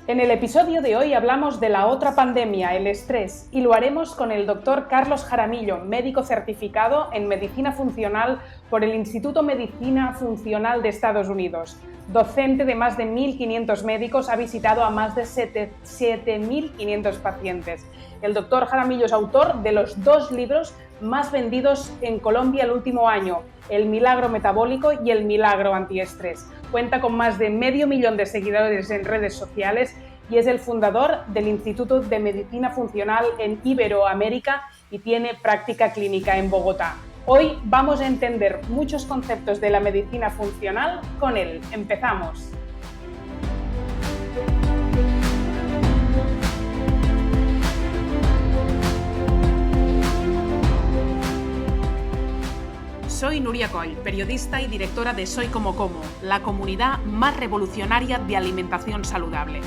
En el episodio de hoy hablamos de la otra pandemia, el estrés, y lo haremos con el doctor Carlos Jaramillo, médico certificado en Medicina Funcional por el Instituto Medicina Funcional de Estados Unidos. Docente de más de 1.500 médicos, ha visitado a más de 7.500 pacientes. El doctor Jaramillo es autor de los 2 libros más vendidos en Colombia el último año, El milagro metabólico y El milagro antiestrés. Cuenta con más de 500.000 de seguidores en redes sociales y es el fundador del Instituto de Medicina Funcional en Iberoamérica y tiene práctica clínica en Bogotá. Hoy vamos a entender muchos conceptos de la medicina funcional con él. Empezamos. Soy Nuria Coll, periodista y directora de Soy Como Como, la comunidad más revolucionaria de alimentación saludable.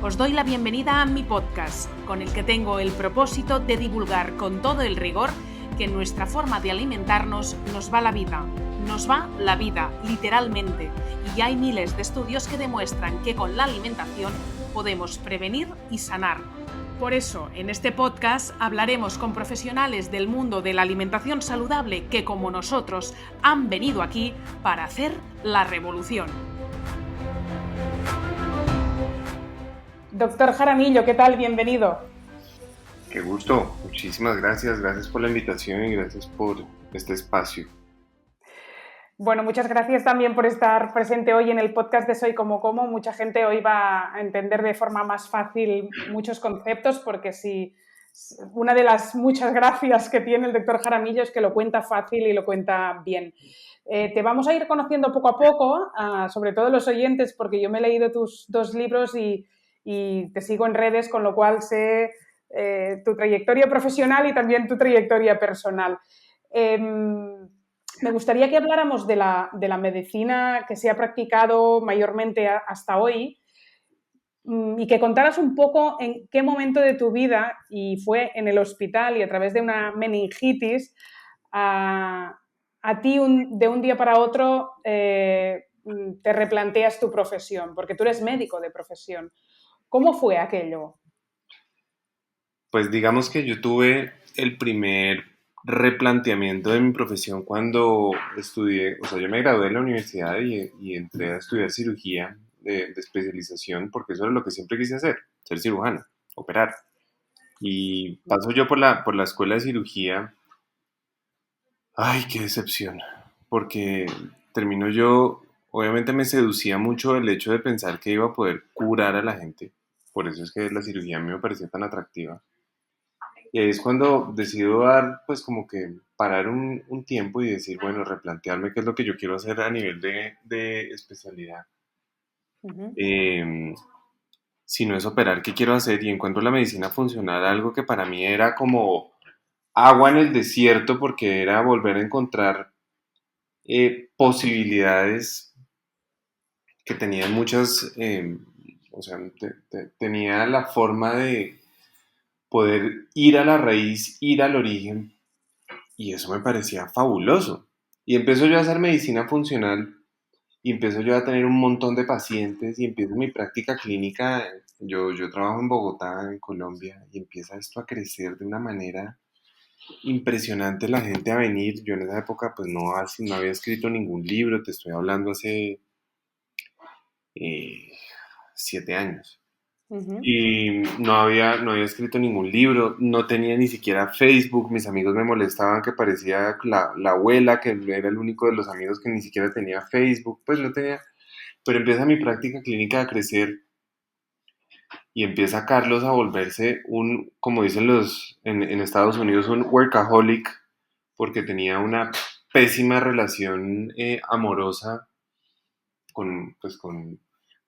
Os doy la bienvenida a mi podcast, con el que tengo el propósito de divulgar con todo el rigor que en nuestra forma de alimentarnos nos va la vida. Nos va la vida, literalmente, y hay miles de estudios que demuestran que con la alimentación podemos prevenir y sanar. Por eso, en este podcast hablaremos con profesionales del mundo de la alimentación saludable que, como nosotros, han venido aquí para hacer la revolución. Doctor Jaramillo, ¿qué tal? Bienvenido. Qué gusto, muchísimas gracias. Gracias por la invitación y gracias por este espacio. Bueno, muchas gracias también por estar presente hoy en el podcast de Soy Como Como. Mucha gente hoy va a entender de forma más fácil muchos conceptos porque sí, una de las muchas gracias que tiene el doctor Jaramillo es que lo cuenta fácil y lo cuenta bien. Te vamos a ir conociendo poco a poco, sobre todo los oyentes, porque yo me he leído tus 2 libros y te sigo en redes, con lo cual sé tu trayectoria profesional y también tu trayectoria personal. Me gustaría que habláramos de la medicina que se ha practicado mayormente hasta hoy y que contaras un poco en qué momento de tu vida, y fue en el hospital y a través de una meningitis, a ti de un día para otro te replanteas tu profesión, porque tú eres médico de profesión. ¿Cómo fue aquello? Pues digamos que yo tuve el primer replanteamiento de mi profesión cuando estudié, o sea, yo me gradué de la universidad y entré a estudiar cirugía de especialización porque eso era lo que siempre quise hacer, ser cirujano, operar. Y paso yo por la escuela de cirugía. Ay, qué decepción, porque termino yo, obviamente me seducía mucho el hecho de pensar que iba a poder curar a la gente, por eso es que la cirugía a mí me parecía tan atractiva. Y ahí es cuando decido dar, pues como que parar un tiempo y decir, bueno, replantearme qué es lo que yo quiero hacer a nivel de especialidad. Uh-huh. Eh, si no es operar, ¿qué quiero hacer? Y encuentro la medicina funcional algo que para mí era como agua en el desierto porque era volver a encontrar posibilidades que tenían muchas, o sea, tenía la forma de poder ir a la raíz, ir al origen, y eso me parecía fabuloso. Y empiezo yo a hacer medicina funcional, y empiezo yo a tener un montón de pacientes, y empiezo mi práctica clínica. Yo trabajo en Bogotá, en Colombia, y empieza esto a crecer de una manera impresionante, la gente a venir. Yo en esa época pues no había escrito ningún libro, te estoy hablando hace eh, 7 años. Uh-huh. Y no había escrito ningún libro, no tenía ni siquiera Facebook, mis amigos me molestaban que parecía la abuela, que era el único de los amigos que ni siquiera tenía Facebook, pues no tenía, pero empieza mi práctica clínica a crecer y empieza Carlos a volverse como dicen en Estados Unidos, un workaholic, porque tenía una pésima relación amorosa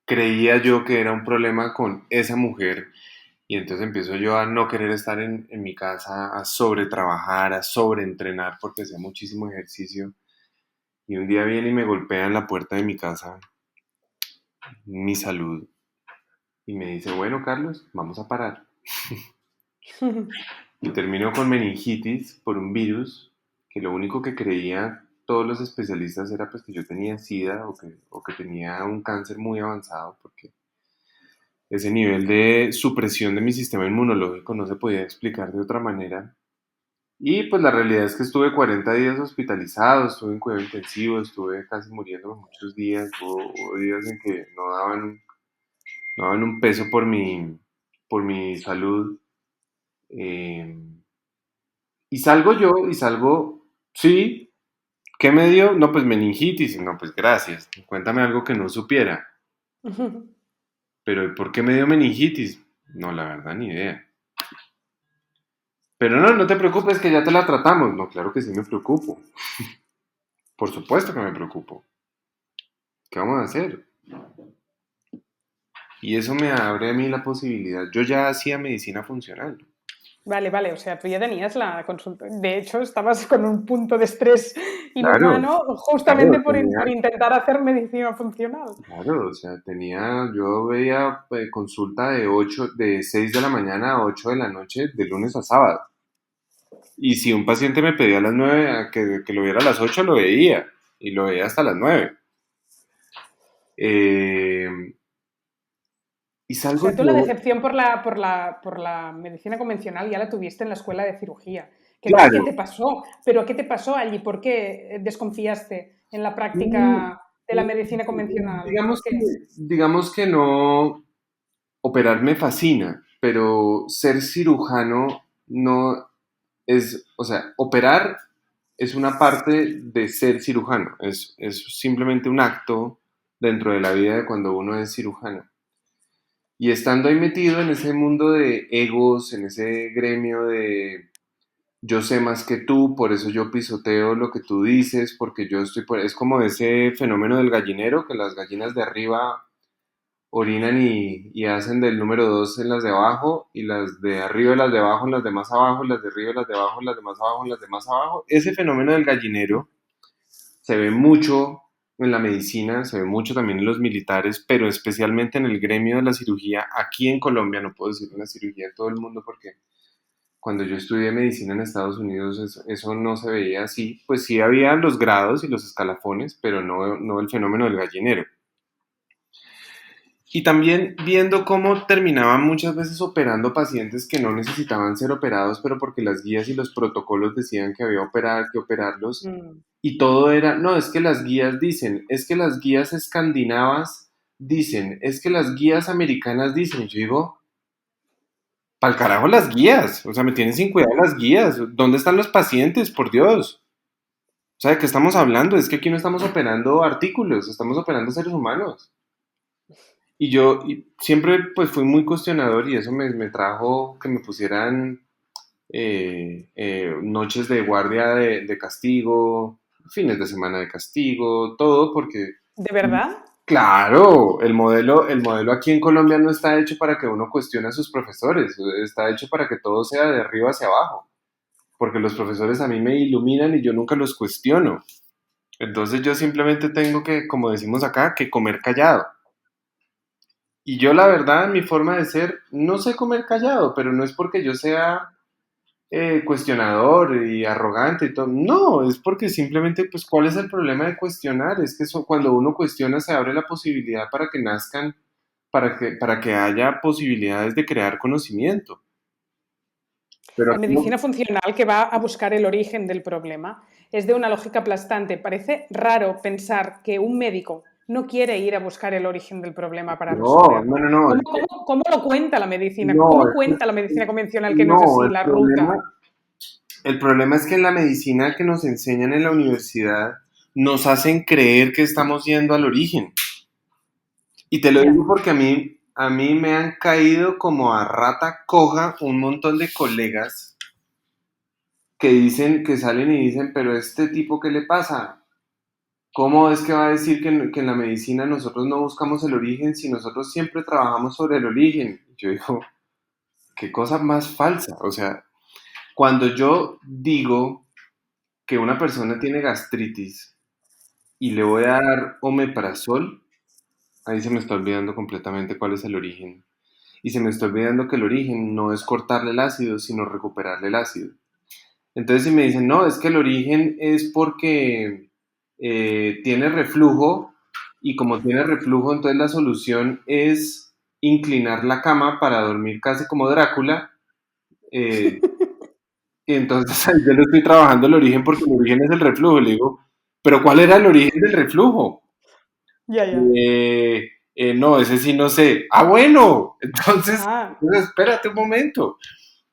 creía yo que era un problema con esa mujer y entonces empiezo yo a no querer estar en mi casa, a sobretrabajar, a sobreentrenar porque hacía muchísimo ejercicio y un día viene y me golpea en la puerta de mi casa mi salud y me dice, bueno Carlos, vamos a parar. Y termino con meningitis por un virus que lo único que creía todos los especialistas era pues que yo tenía SIDA o que tenía un cáncer muy avanzado porque ese nivel de supresión de mi sistema inmunológico no se podía explicar de otra manera. Y pues la realidad es que estuve 40 días hospitalizado, estuve en cuidado intensivo, estuve casi muriendo muchos días, hubo días en que no daban un peso por mi salud. eh, y salgo yo y salgo, sí, ¿qué me dio? No, pues meningitis, no, pues gracias, cuéntame algo que no supiera. Pero ¿por qué me dio meningitis? No, la verdad, ni idea. Pero no, no te preocupes que ya te la tratamos. No, claro que sí me preocupo. Por supuesto que me preocupo. ¿Qué vamos a hacer? Y eso me abre a mí la posibilidad. Yo ya hacía medicina funcional. Vale, vale, o sea, tú ya tenías la consulta. De hecho, estabas con un punto de estrés Claro, inhumano justamente claro, por intentar hacer medicina funcional. claro, o sea, yo veía consulta de 6 de la mañana a 8 de la noche, de lunes a sábado. Y si un paciente me pedía a las 9 que lo viera a las 8 lo veía. Y lo veía hasta las 9. Eh, y O salgo sea, tú la yo, decepción por la medicina convencional ya la tuviste en la escuela de cirugía. ¿Qué claro, te pasó? ¿Pero qué te pasó allí? ¿Por qué desconfiaste en la mm, práctica de la medicina convencional? ¿Por qué? digamos que no, operar me fascina, pero ser cirujano no es, o sea, operar es una parte de ser cirujano, es simplemente un acto dentro de la vida de cuando uno es cirujano. Y estando ahí metido en ese mundo de egos, en ese gremio de yo sé más que tú, por eso yo pisoteo lo que tú dices, porque yo estoy por... Es como ese fenómeno del gallinero, que las gallinas de arriba orinan y hacen del número 2 en las de abajo, y las de arriba y las de abajo en las de más abajo, y las de arriba y las de abajo en las de más abajo en las de más abajo. Ese fenómeno del gallinero se ve mucho en la medicina, se ve mucho también en los militares, pero especialmente en el gremio de la cirugía aquí en Colombia, no puedo decir en la cirugía en todo el mundo porque cuando yo estudié medicina en Estados Unidos eso no se veía así, pues sí había los grados y los escalafones, pero no el fenómeno del gallinero. Y también viendo cómo terminaban muchas veces operando pacientes que no necesitaban ser operados, pero porque las guías y los protocolos decían que había que operarlos. Mm. Y todo era, no, es que las guías dicen, es que las guías escandinavas dicen, es que las guías americanas dicen. Y yo digo, pa'l carajo las guías, o sea, me tienen sin cuidado las guías. ¿Dónde están los pacientes, por Dios? O sea, ¿de qué estamos hablando? Es que aquí no estamos operando artículos, estamos operando seres humanos. Y siempre pues fui muy cuestionador y eso me trajo que me pusieran noches de guardia de castigo, fines de semana de castigo, todo porque, ¿De verdad? claro, el modelo aquí en Colombia no está hecho para que uno cuestione a sus profesores, está hecho para que todo sea de arriba hacia abajo, porque los profesores a mí me iluminan y yo nunca los cuestiono. Entonces yo simplemente tengo que, como decimos acá, que comer callado. Y yo la verdad, mi forma de ser, no sé comer callado, pero no es porque yo sea cuestionador y arrogante y todo. No, es porque simplemente, pues, ¿cuál es el problema de cuestionar? Es que cuando uno cuestiona se abre la posibilidad para que nazcan, para que haya posibilidades de crear conocimiento. Pero La aquí no. medicina funcional que va a buscar el origen del problema es de una lógica aplastante. Parece raro pensar que un médico no quiere ir a buscar el origen del problema para No, no, resolverlo. no, no, ¿Cómo lo cuenta la medicina? no, ¿Cómo cuenta la medicina convencional que no es no, así, la ruta? el problema es que en la medicina que nos enseñan en la universidad nos hacen creer que estamos yendo al origen. Y te lo Ya. digo porque a mí me han caído como a rata coja un montón de colegas que dicen, que salen y dicen, pero este tipo, ¿qué le pasa? ¿Cómo es que va a decir que en la medicina nosotros no buscamos el origen si nosotros siempre trabajamos sobre el origen? Yo digo, qué cosa más falsa. O sea, cuando yo digo que una persona tiene gastritis y le voy a dar omeprazol, ahí se me está olvidando completamente cuál es el origen. Y se me está olvidando que el origen no es cortarle el ácido, sino recuperarle el ácido. Entonces, si me dicen, no, es que el origen es porque tiene reflujo y como tiene reflujo, entonces la solución es inclinar la cama para dormir casi como Drácula. eh, y entonces ahí yo le estoy trabajando el origen porque el origen es el reflujo. Le digo, ¿pero cuál era el origen del reflujo? Ya, ya. No, ese sí no sé. Ah, bueno, Ah, entonces espérate un momento.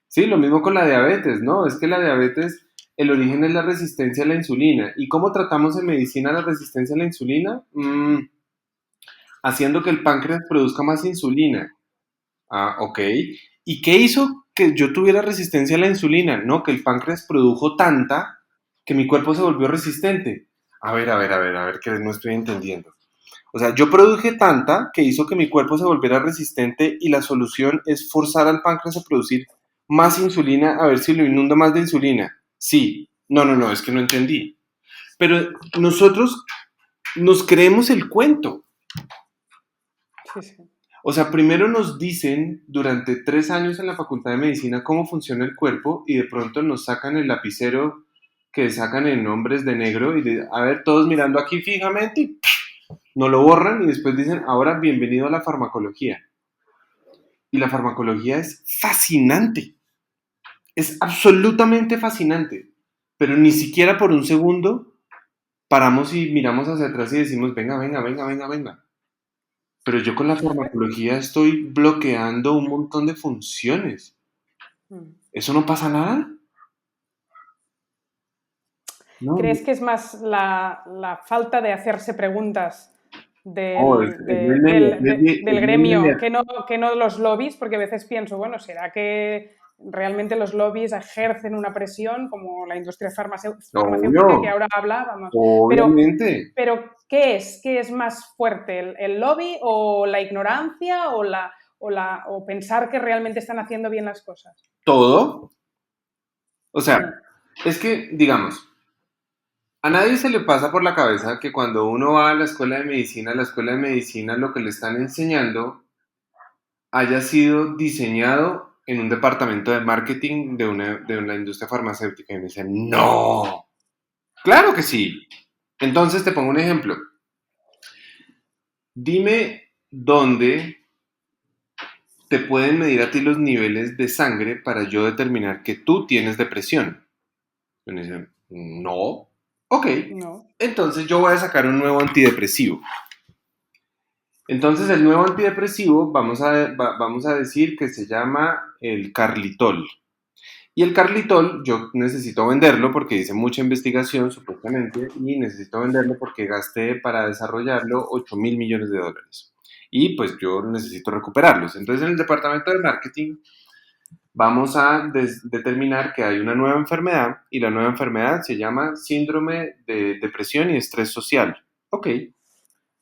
Sí, lo mismo con la diabetes, ¿no? Es que la diabetes, el origen es la resistencia a la insulina. ¿Y cómo tratamos en medicina la resistencia a la insulina? Haciendo que el páncreas produzca más insulina. Ah, ok. ¿Y qué hizo que yo tuviera resistencia a la insulina? No, que el páncreas produjo tanta que mi cuerpo se volvió resistente. A ver, que no estoy entendiendo. O sea, yo produje tanta que hizo que mi cuerpo se volviera resistente y la solución es forzar al páncreas a producir más insulina a ver si lo inunda más de insulina. Sí. No, es que no entendí. Pero nosotros nos creemos el cuento. sí, sí. O sea, primero nos dicen durante 3 años en la Facultad de Medicina cómo funciona el cuerpo y de pronto nos sacan el lapicero que sacan en hombres de negro y a ver, todos mirando aquí fijamente y nos lo borran y después dicen, ahora bienvenido a la farmacología. Y la farmacología es fascinante, es absolutamente fascinante, pero ni siquiera por un segundo paramos y miramos hacia atrás y decimos, venga. Pero yo con la farmacología estoy bloqueando un montón de funciones. Mm. ¿Eso no pasa nada? No, ¿Crees que es más la falta de hacerse preguntas no, es la del gremio que no los lobbies? Porque a veces pienso, bueno, ¿será que realmente los lobbies ejercen una presión como la industria farmacéutica que obvio, ahora hablábamos? obviamente. Pero ¿qué es? ¿Qué es más fuerte? ¿El lobby o la ignorancia o pensar que realmente están haciendo bien las cosas? Todo. O sea, Mm, es que, digamos, a nadie se le pasa por la cabeza que cuando uno va a la escuela de medicina lo que le están enseñando haya sido diseñado en un departamento de marketing de una industria farmacéutica. Y me dicen, no, claro que sí. Entonces te pongo un ejemplo. Dime dónde te pueden medir a ti los niveles de sangre para yo determinar que tú tienes depresión. Y me dicen, no. Ok, no. entonces yo voy a sacar un nuevo antidepresivo. Entonces el nuevo antidepresivo vamos a decir que se llama el Carlitol. Y el Carlitol yo necesito venderlo porque hice mucha investigación supuestamente y necesito venderlo porque gasté para desarrollarlo 8.000 millones de dólares. Y pues yo necesito recuperarlos. Entonces en el departamento de marketing vamos a determinar que hay una nueva enfermedad y la nueva enfermedad se llama síndrome de depresión y estrés social. Ok,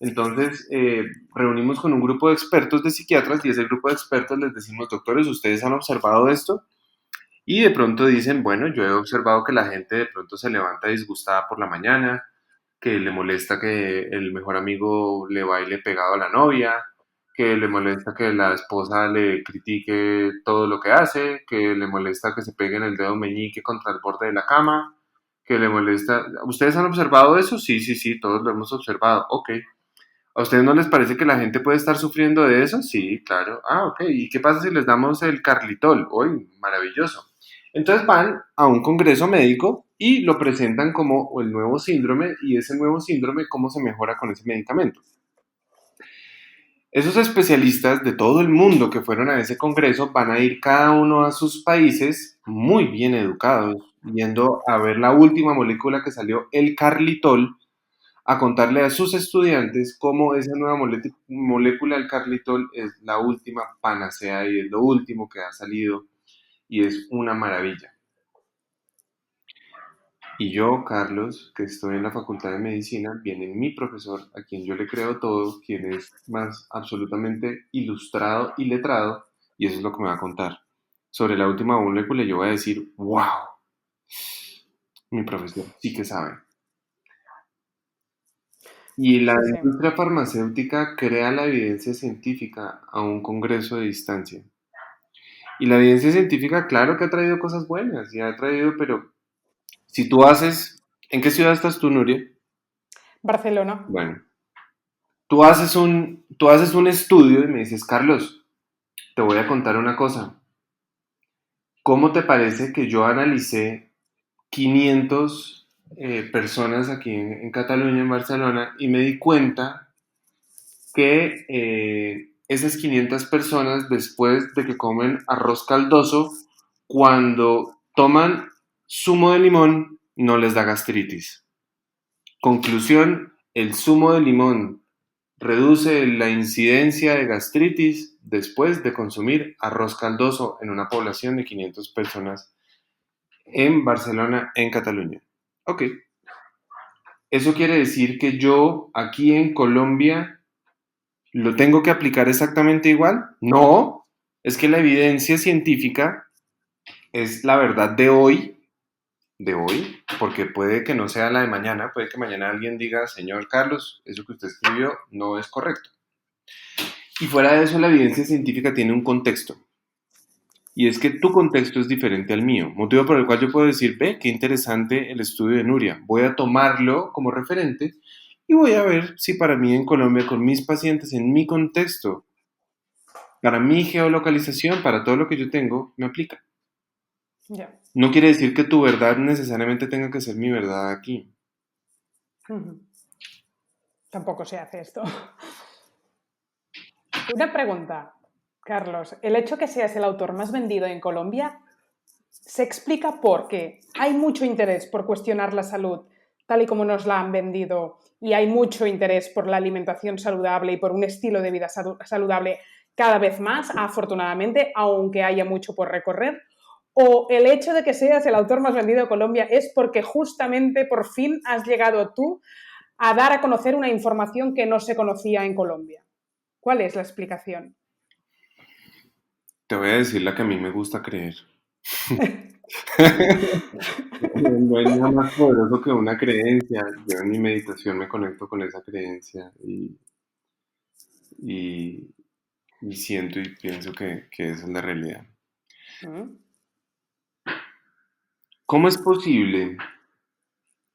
entonces reunimos con un grupo de expertos de psiquiatras y ese grupo de expertos les decimos, doctores, ¿ustedes han observado esto? Y de pronto dicen, bueno, yo he observado que la gente de pronto se levanta disgustada por la mañana, que le molesta que el mejor amigo le baile pegado a la novia, que le molesta que la esposa le critique todo lo que hace, que le molesta que se pegue en el dedo meñique contra el borde de la cama, que le molesta... ¿Ustedes han observado eso? Sí, todos lo hemos observado. Ok. ¿A ustedes no les parece que la gente puede estar sufriendo de eso? Sí, claro. Ah, ok. ¿Y qué pasa si les damos el Carlitol? Uy, maravilloso. Entonces van a un congreso médico y lo presentan como el nuevo síndrome y ese nuevo síndrome, cómo se mejora con ese medicamento. Esos especialistas de todo el mundo que fueron a ese congreso van a ir cada uno a sus países muy bien educados, yendo a ver la última molécula que salió, el Carlitol, a contarle a sus estudiantes cómo esa nueva molécula del Carlitol es la última panacea y es lo último que ha salido y es una maravilla. Y yo, Carlos, que estoy en la Facultad de Medicina, viene mi profesor, a quien yo le creo todo, quien es más absolutamente ilustrado y letrado, y eso es lo que me va a contar. Sobre la última molécula yo voy a decir, wow, mi profesor sí que sabe. Y la Sí, sí. industria farmacéutica crea la evidencia científica a un congreso de distancia. Y la evidencia científica, claro que ha traído cosas buenas, y ha traído, pero si tú haces, ¿en qué ciudad estás tú, Nuria? Barcelona. Bueno, tú haces un estudio y me dices, Carlos, Te voy a contar una cosa. ¿Cómo te parece que yo analicé 500 personas aquí en Cataluña, en Barcelona, y me di cuenta que esas 500 personas, después de que comen arroz caldoso, cuando toman zumo de limón, no les da gastritis? Conclusión, el zumo de limón reduce la incidencia de gastritis después de consumir arroz caldoso en una población de 500 personas en Barcelona, en Cataluña. Ok, ¿eso quiere decir que yo aquí en Colombia lo tengo que aplicar exactamente igual? No, es que la evidencia científica es la verdad de hoy, porque puede que no sea la de mañana, puede que mañana alguien diga, señor Carlos, eso que usted escribió no es correcto. Y fuera de eso, la evidencia científica tiene un contexto. Y es que tu contexto es diferente al mío, motivo por el cual yo puedo decir, ve, qué interesante el estudio de Nuria, voy a tomarlo como referente y voy a ver si para mí en Colombia, con mis pacientes, en mi contexto, para mi geolocalización, para todo lo que yo tengo, me aplica. Ya. No quiere decir que tu verdad necesariamente tenga que ser mi verdad aquí. Tampoco se hace esto. Una pregunta, Carlos. ¿El hecho que seas el autor más vendido en Colombia se explica porque hay mucho interés por cuestionar la salud tal y como nos la han vendido y hay mucho interés por la alimentación saludable y por un estilo de vida saludable cada vez más, afortunadamente, aunque haya mucho por recorrer? ¿O el hecho de que seas el autor más vendido de Colombia es porque justamente por fin has llegado tú a dar a conocer una información que no se conocía en Colombia? ¿Cuál es la explicación? Te voy a decir la que a mí me gusta creer. No hay nada más poderoso que una creencia. Yo en mi meditación me conecto con esa creencia y, y siento y pienso que esa es la realidad. ¿Mm? ¿Cómo es posible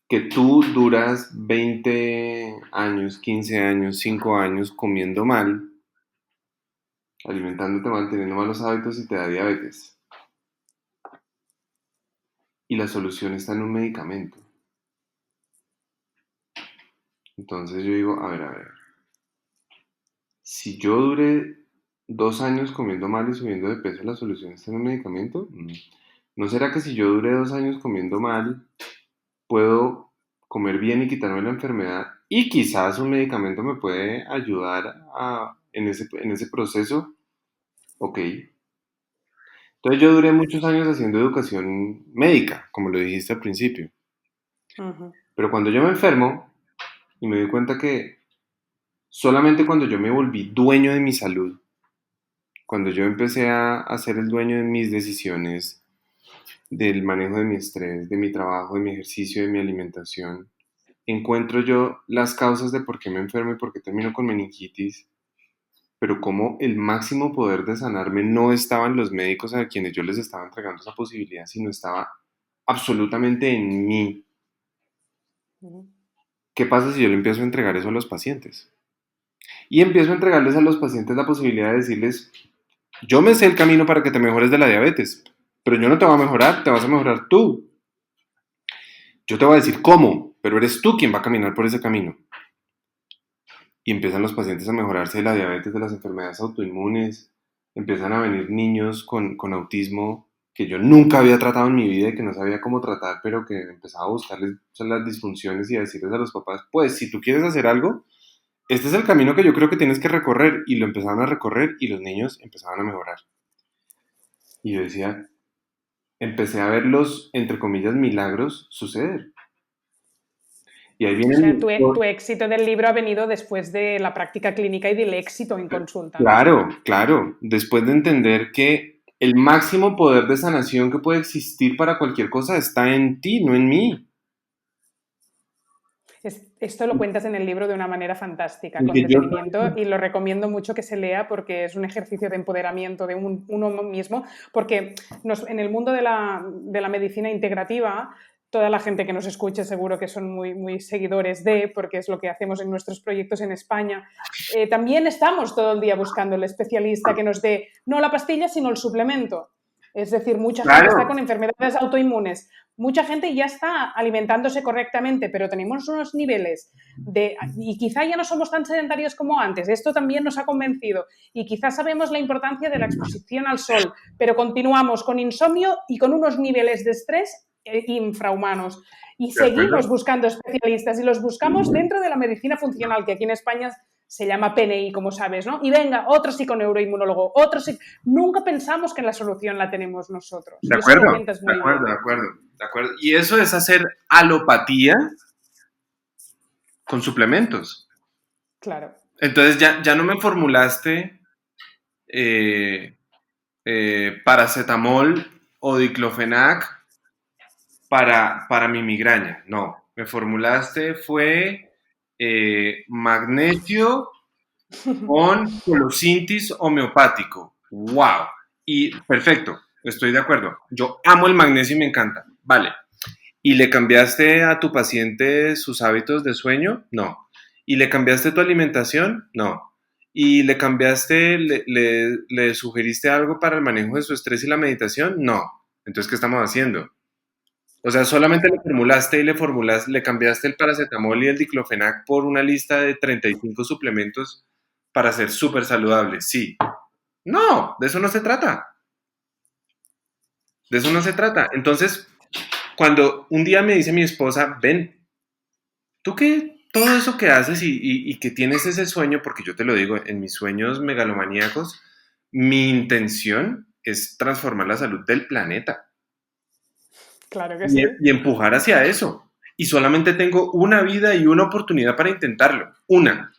que tú duras 20 años, 15 años, 5 años comiendo mal, alimentándote mal, teniendo malos hábitos y te da diabetes? Y la solución está en un medicamento. Entonces yo digo, a ver. Si yo duré 2 años comiendo mal y subiendo de peso, ¿la solución está en un medicamento? ¿No será que si yo duré 2 años comiendo mal, puedo comer bien y quitarme la enfermedad? Y quizás un medicamento me puede ayudar en ese proceso. Ok. Entonces yo duré muchos años haciendo educación médica, como lo dijiste al principio. Uh-huh. Pero cuando yo me enfermo y me doy cuenta que solamente cuando yo me volví dueño de mi salud, cuando yo empecé a ser el dueño de mis decisiones, del manejo de mi estrés, de mi trabajo, de mi ejercicio, de mi alimentación, encuentro yo las causas de por qué me enfermo y por qué termino con meningitis, pero como el máximo poder de sanarme no estaba en los médicos a quienes yo les estaba entregando esa posibilidad, sino estaba absolutamente en mí. Uh-huh. ¿Qué pasa si yo le empiezo a entregar eso a los pacientes? Y empiezo a entregarles a los pacientes la posibilidad de decirles, yo me sé el camino para que te mejores de la diabetes, pero yo no te voy a mejorar, te vas a mejorar tú. Yo te voy a decir cómo, pero eres tú quien va a caminar por ese camino. Y empiezan los pacientes a mejorarse de la diabetes, de las enfermedades autoinmunes, empiezan a venir niños con autismo que yo nunca había tratado en mi vida y que no sabía cómo tratar, pero que empezaba a buscarles las disfunciones y a decirles a los papás, pues si tú quieres hacer algo, este es el camino que yo creo que tienes que recorrer. Y lo empezaban a recorrer y los niños empezaban a mejorar. Y yo decía, empecé a ver los, entre comillas, milagros suceder. Y ahí O viene sea, el... tu éxito del libro ha venido después de la práctica clínica y del éxito en consulta, ¿no? Claro, claro. Después de entender que el máximo poder de sanación que puede existir para cualquier cosa está en ti, no en mí. Esto lo cuentas en el libro de una manera fantástica, Y con que yo... detenimiento, y lo recomiendo mucho que se lea porque es un ejercicio de empoderamiento de uno mismo, porque en el mundo de la medicina integrativa toda la gente que nos escuche seguro que son muy, muy seguidores de, porque es lo que hacemos en nuestros proyectos en España. También estamos todo el día buscando el especialista que nos dé no la pastilla, sino el suplemento. Es decir, mucha gente está con enfermedades autoinmunes, mucha gente ya está alimentándose correctamente, pero tenemos unos niveles y quizá ya no somos tan sedentarios como antes. Esto también nos ha convencido y quizá sabemos la importancia de la exposición al sol, pero continuamos con insomnio y con unos niveles de estrés infrahumanos. Y seguimos buscando especialistas y los buscamos dentro de la medicina funcional, que aquí en España se llama PNI, como sabes, ¿no? Y venga, otro psiconeuroinmunólogo, Nunca pensamos que la solución la tenemos nosotros. De acuerdo. Y eso es hacer alopatía con suplementos. Claro. Entonces ya no me formulaste paracetamol o diclofenac para mi migraña. No, me formulaste fue magnesio con colosintis homeopático. ¡Wow! Y perfecto, estoy de acuerdo. Yo amo el magnesio y me encanta. Vale. ¿Y le cambiaste a tu paciente sus hábitos de sueño? No. ¿Y le cambiaste tu alimentación? No. ¿Y le cambiaste, le sugeriste algo para el manejo de su estrés y la meditación? No. Entonces, ¿qué estamos haciendo? O sea, solamente le cambiaste el paracetamol y el diclofenac por una lista de 35 suplementos para ser súper saludable. Sí. No, de eso no se trata. De eso no se trata. Entonces, cuando un día me dice mi esposa, ven, tú que todo eso que haces y que tienes ese sueño, porque yo te lo digo, en mis sueños megalomaníacos, mi intención es transformar la salud del planeta. Claro que sí. Y empujar hacia eso. Y solamente tengo una vida y una oportunidad para intentarlo. Una.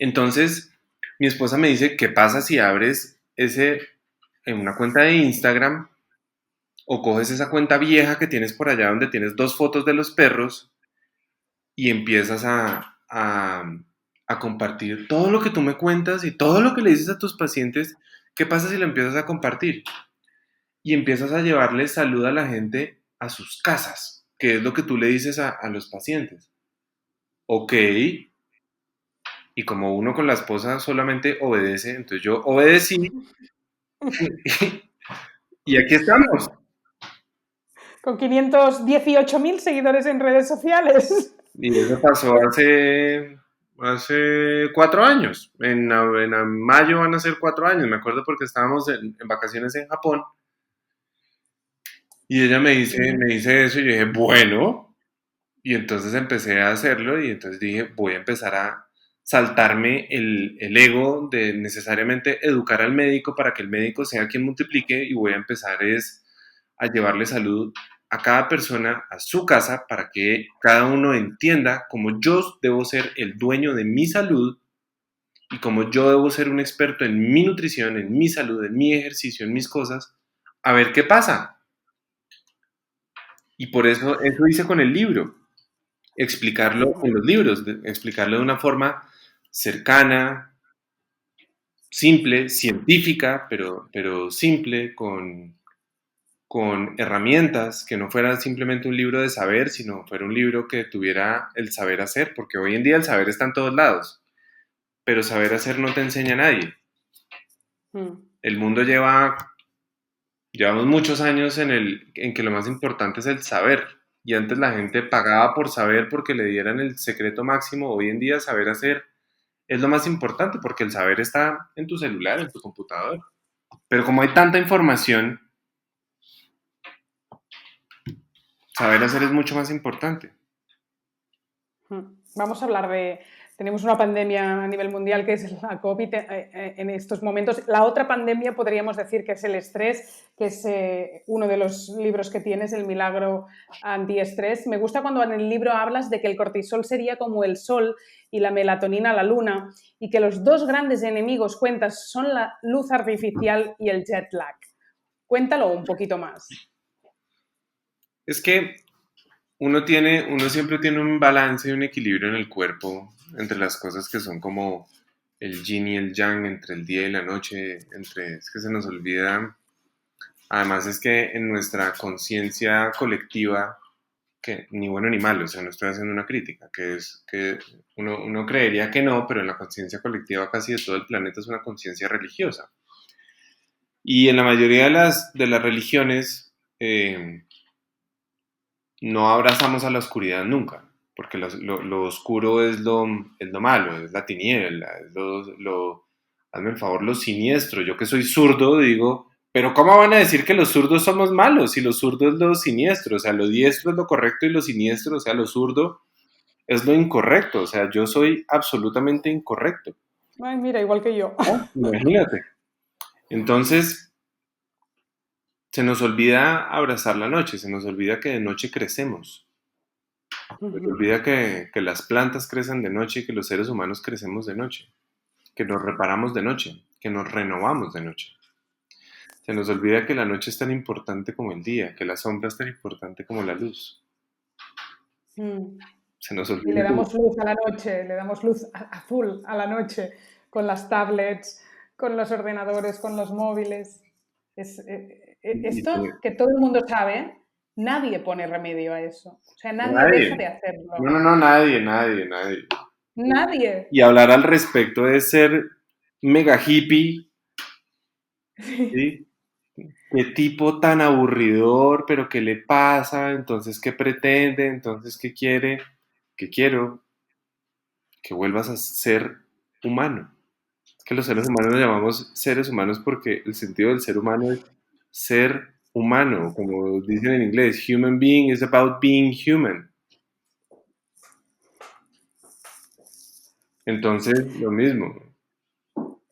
Entonces, mi esposa me dice, ¿qué pasa si abres en una cuenta de Instagram o coges esa cuenta vieja que tienes por allá donde tienes 2 fotos de los perros y empiezas a compartir todo lo que tú me cuentas y todo lo que le dices a tus pacientes? ¿Qué pasa si lo empiezas a compartir? Y empiezas a llevarles salud a la gente a sus casas, que es lo que tú le dices a los pacientes. Ok, y como uno con la esposa solamente obedece, entonces yo obedecí y aquí estamos. Con 518.000 seguidores en redes sociales. Y eso pasó hace 4 años. En mayo van a ser 4 años. Me acuerdo porque estábamos en vacaciones en Japón. Y ella me dice eso y yo dije, bueno. Y entonces empecé a hacerlo y entonces dije, voy a empezar a saltarme el ego de necesariamente educar al médico para que el médico sea quien multiplique y voy a empezar a llevarle salud a cada persona a su casa para que cada uno entienda cómo yo debo ser el dueño de mi salud y cómo yo debo ser un experto en mi nutrición, en mi salud, en mi ejercicio, en mis cosas, a ver qué pasa. Y por eso hice con el libro, explicarlo en los libros, explicarlo de una forma cercana, simple, científica, pero simple, con herramientas, que no fuera simplemente un libro de saber, sino fuera un libro que tuviera el saber hacer, porque hoy en día el saber está en todos lados, pero saber hacer no te enseña a nadie. El mundo llevamos muchos años en que lo más importante es el saber, y antes la gente pagaba por saber porque le dieran el secreto máximo. Hoy en día saber hacer es lo más importante porque el saber está en tu celular, en tu computador. Pero como hay tanta información, saber hacer es mucho más importante. Vamos a hablar tenemos una pandemia a nivel mundial que es la COVID en estos momentos. La otra pandemia podríamos decir que es el estrés, que es uno de los libros que tienes, El milagro antiestrés. Me gusta cuando en el libro hablas de que el cortisol sería como el sol y la melatonina la luna y que los 2 grandes enemigos, cuentas, son la luz artificial y el jet lag. Cuéntalo un poquito más. Es que uno siempre tiene un balance y un equilibrio en el cuerpo entre las cosas que son como el yin y el yang, entre el día y la noche, es que se nos olvida Además es que en nuestra conciencia colectiva, que ni bueno ni malo, o sea, no estoy haciendo una crítica, que es que uno creería que no, pero en la conciencia colectiva casi de todo el planeta es una conciencia religiosa. Y en la mayoría de las religiones no abrazamos a la oscuridad nunca, porque lo oscuro es lo malo, es la tiniebla, es hazme el favor, lo siniestro. Yo que soy zurdo digo, pero ¿cómo van a decir que los zurdos somos malos si lo zurdo es lo siniestro? O sea, lo diestro es lo correcto y lo siniestro, o sea, lo zurdo es lo incorrecto. O sea, yo soy absolutamente incorrecto. Ay, mira, igual que yo. Imagínate. Entonces, se nos olvida abrazar la noche, se nos olvida que de noche crecemos. Se nos olvida que las plantas crecen de noche y que los seres humanos crecemos de noche, que nos reparamos de noche, que nos renovamos de noche. Se nos olvida que la noche es tan importante como el día, que la sombra es tan importante como la luz. Se nos Y le olvida damos luz a la noche, le damos luz azul a la noche con las tablets, con los ordenadores, con los móviles. Esto que todo el mundo sabe, nadie pone remedio a eso. O sea, nadie deja de hacerlo. No, nadie. Nadie. Y hablar al respecto de ser mega hippie, ¿sí? Qué tipo tan aburridor, pero ¿qué le pasa? Entonces, ¿qué pretende? Entonces, ¿qué quiere? ¿Qué quiero? Que vuelvas a ser humano. Es que los seres humanos nos llamamos seres humanos porque el sentido del ser humano es ser humano, como dicen en inglés, human being is about being human. Entonces, lo mismo.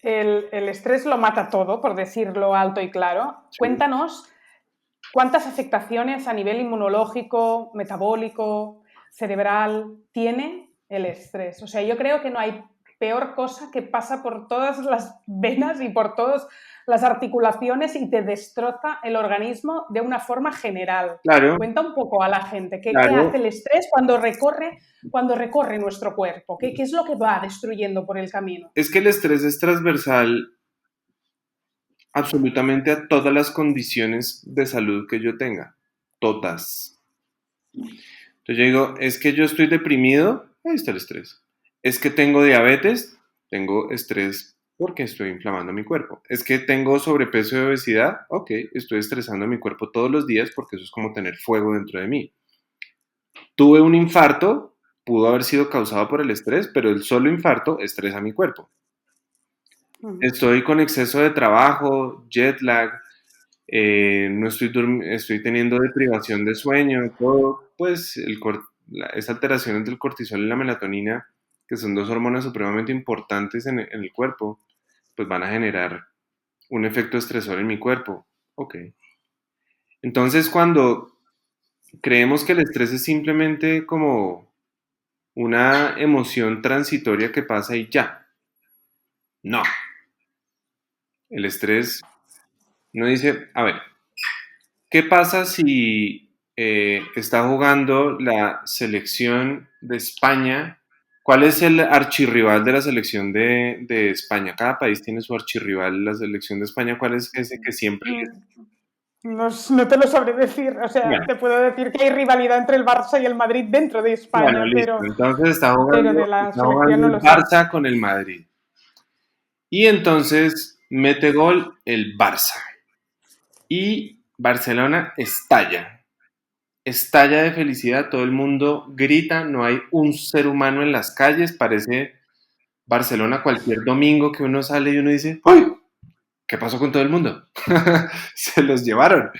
El estrés lo mata todo, por decirlo alto y claro. Sí. Cuéntanos cuántas afectaciones a nivel inmunológico, metabólico, cerebral tiene el estrés. O sea, yo creo que no hay peor cosa que pasa por todas las venas y por todas las articulaciones y te destroza el organismo de una forma general. Claro. Cuenta un poco a la gente qué Claro. hace el estrés cuando recorre nuestro cuerpo, qué es lo que va destruyendo por el camino. Es que el estrés es transversal absolutamente a todas las condiciones de salud que yo tenga. Todas. Entonces yo digo, es que yo estoy deprimido, ahí está el estrés. Es que tengo diabetes, tengo estrés porque estoy inflamando mi cuerpo. Es que tengo sobrepeso y obesidad, ok, estoy estresando mi cuerpo todos los días porque eso es como tener fuego dentro de mí. Tuve un infarto, pudo haber sido causado por el estrés, pero el solo infarto estresa mi cuerpo. Estoy con exceso de trabajo, jet lag, no estoy teniendo deprivación de sueño, todo, pues esa alteración entre el cortisol y la melatonina, que son dos hormonas supremamente importantes en el cuerpo, pues van a generar un efecto estresor en mi cuerpo. Ok. Entonces, cuando creemos que el estrés es simplemente como una emoción transitoria que pasa y ya. No. El estrés no dice, a ver, ¿qué pasa si está jugando la selección de España? ¿Cuál es el archirrival de la selección de España? Cada país tiene su archirrival. La selección de España, ¿cuál es ese que siempre... No te lo sabré decir. O sea, Bueno, te puedo decir que hay rivalidad entre el Barça y el Madrid dentro de España, bueno, listo. Entonces está pero jugando, de la está selección jugando no el lo sé. Barça con el Madrid. Y entonces mete gol el Barça. Y Barcelona estalla. Estalla de felicidad, todo el mundo grita, no hay un ser humano en las calles, parece Barcelona cualquier domingo que uno sale y uno dice, ¡ay! ¿Qué pasó con todo el mundo? Se los llevaron.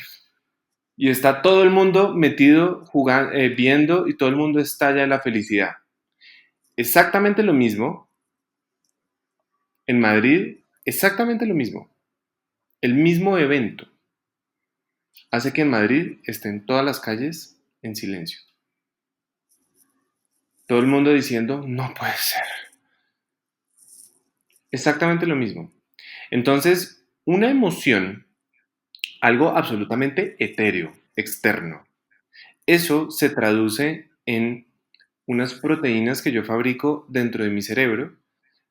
Y está todo el mundo metido, jugando, viendo y todo el mundo estalla de la felicidad. Exactamente lo mismo en Madrid, exactamente lo mismo. El mismo evento hace que en Madrid estén todas las calles en silencio. Todo el mundo diciendo, no puede ser. Exactamente lo mismo. Entonces, una emoción, algo absolutamente etéreo, externo, eso se traduce en unas proteínas que yo fabrico dentro de mi cerebro